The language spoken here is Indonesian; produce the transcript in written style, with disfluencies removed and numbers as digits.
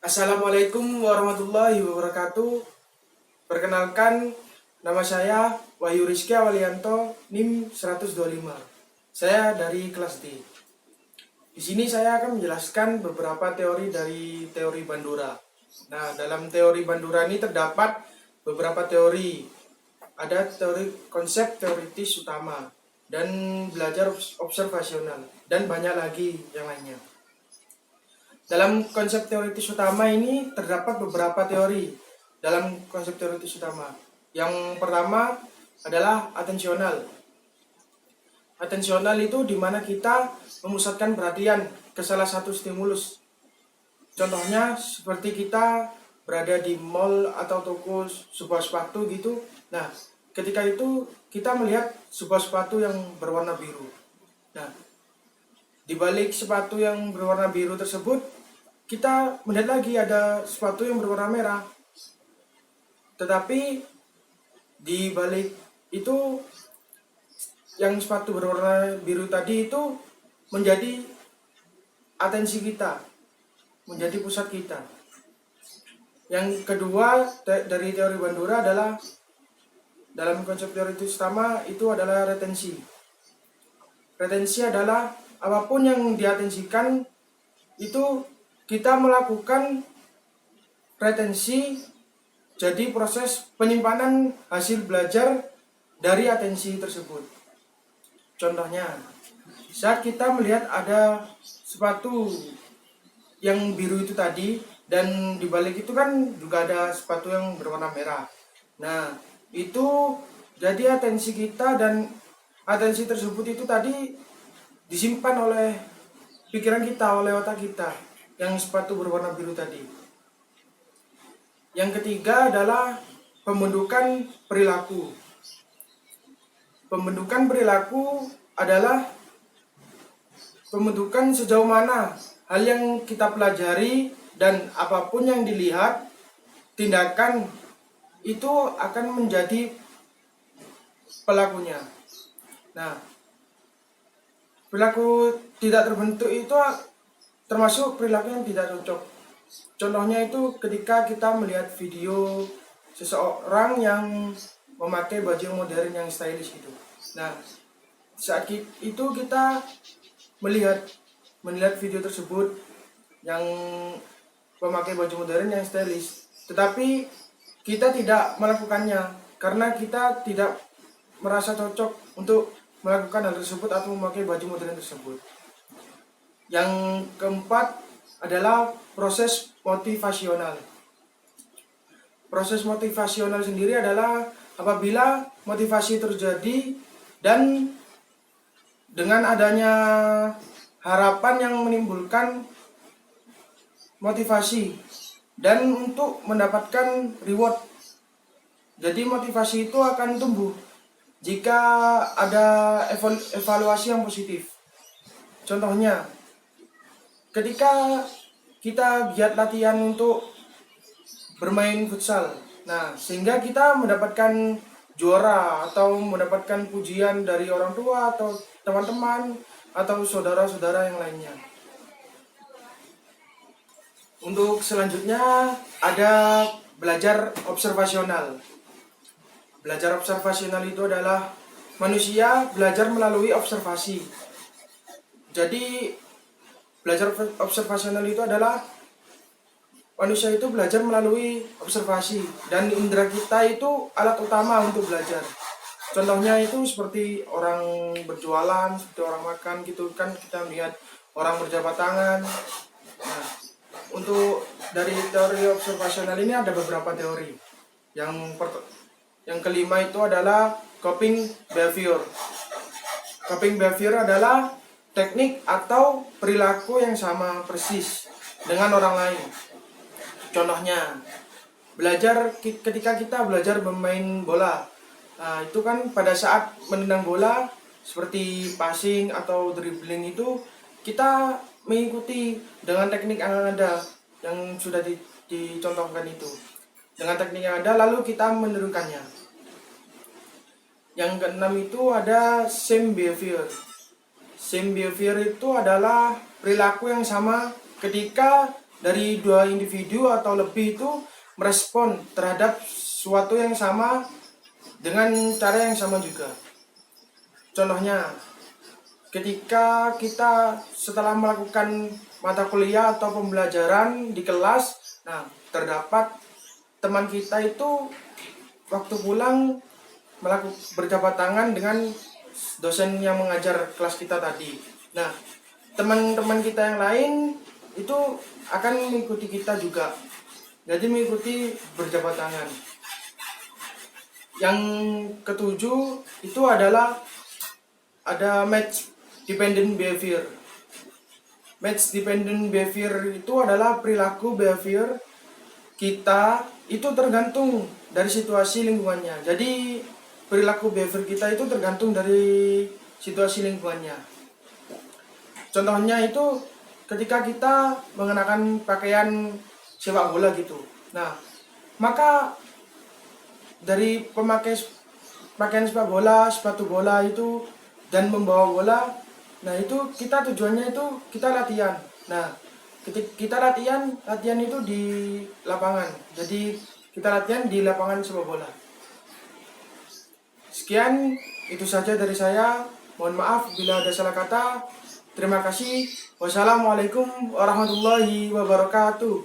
Assalamualaikum warahmatullahi wabarakatuh. Perkenalkan, nama saya Wahyu Rizky Awalianto, NIM 125. Saya dari kelas D. Di sini saya akan menjelaskan beberapa teori dari teori Bandura. Nah, dalam teori Bandura ini terdapat beberapa teori. Ada teori konsep teoritis utama dan belajar observasional dan banyak lagi yang lainnya. Dalam konsep teoritis utama ini terdapat beberapa teori dalam konsep teoritis utama. Yang pertama adalah atensional. Atensional itu di mana kita memusatkan perhatian ke salah satu stimulus. Contohnya seperti kita berada di mall atau toko sebuah sepatu gitu. Nah, ketika itu kita melihat sebuah sepatu yang berwarna biru. Nah, di balik sepatu yang berwarna biru tersebut, kita melihat lagi ada sepatu yang berwarna merah. Tetapi di balik itu, yang sepatu berwarna biru tadi itu menjadi atensi kita, menjadi pusat kita. Yang kedua dari teori Bandura adalah dalam konsep teoritis utama itu adalah retensi. Retensi adalah apapun yang diatensikan itu kita melakukan retensi, jadi proses penyimpanan hasil belajar dari atensi tersebut. Contohnya, saat kita melihat ada sepatu yang biru itu tadi, dan di balik itu kan juga ada sepatu yang berwarna merah. Nah, itu jadi atensi kita, dan atensi tersebut itu tadi disimpan oleh pikiran kita, oleh otak kita, yang sepatu berwarna biru tadi. Yang ketiga adalah pembentukan perilaku. Pembentukan perilaku adalah pembentukan sejauh mana hal yang kita pelajari dan apapun yang dilihat, tindakan itu akan menjadi pelakunya. Nah, perilaku tidak terbentuk itu termasuk perilaku yang tidak cocok. Contohnya itu ketika kita melihat video seseorang yang memakai baju modern yang stylish itu. Nah, saat itu kita melihat video tersebut yang memakai baju modern yang stylish, tetapi kita tidak melakukannya karena kita tidak merasa cocok untuk melakukan hal tersebut atau memakai baju modern tersebut. Yang keempat adalah proses motivasional. Proses motivasional sendiri adalah apabila motivasi terjadi dan dengan adanya harapan yang menimbulkan motivasi dan untuk mendapatkan reward. Jadi motivasi itu akan tumbuh jika ada evaluasi yang positif. Contohnya, ketika kita giat latihan untuk bermain futsal, nah sehingga kita mendapatkan juara atau mendapatkan pujian dari orang tua atau teman-teman atau saudara-saudara yang lainnya. Untuk selanjutnya ada belajar observasional. Belajar observasional itu adalah manusia belajar melalui observasi. Jadi belajar observasional itu adalah manusia itu belajar melalui observasi, dan indera kita itu alat utama untuk belajar. Contohnya itu seperti orang berjualan, seperti orang makan gitu kan, kita melihat orang berjabat tangan. Nah, untuk dari teori observasional ini ada beberapa teori. Yang kelima itu adalah coping behavior. Coping behavior adalah teknik atau perilaku yang sama persis dengan orang lain. Contohnya, ketika kita belajar bermain bola. Nah, itu kan pada saat menendang bola seperti passing atau dribbling itu kita mengikuti dengan teknik yang ada, yang sudah dicontohkan itu. Dengan teknik yang ada lalu kita menirukannya. Yang keenam itu ada same behavior. Same behavior itu adalah perilaku yang sama ketika dari dua individu atau lebih itu merespon terhadap suatu yang sama dengan cara yang sama juga. Contohnya, ketika kita setelah melakukan mata kuliah atau pembelajaran di kelas, nah terdapat teman kita itu waktu pulang berjabat tangan dengan dosen yang mengajar kelas kita tadi. Nah, teman-teman kita yang lain itu akan mengikuti kita juga. Jadi mengikuti berjabat tangan. Yang ketujuh itu adalah ada match dependent behavior. Match dependent behavior itu adalah perilaku behavior kita itu tergantung dari situasi lingkungannya. Jadi perilaku behavior kita itu tergantung dari situasi lingkungannya. Contohnya itu ketika kita mengenakan pakaian sepak bola gitu. Nah, maka dari pemakai pakaian sepak bola, sepatu bola itu dan membawa bola, nah itu kita tujuannya itu kita latihan. Nah, ketika kita latihan itu di lapangan. Jadi kita latihan di lapangan sepak bola. Sekian, itu saja dari saya. Mohon maaf bila ada salah kata. Terima kasih. Wassalamualaikum warahmatullahi wabarakatuh.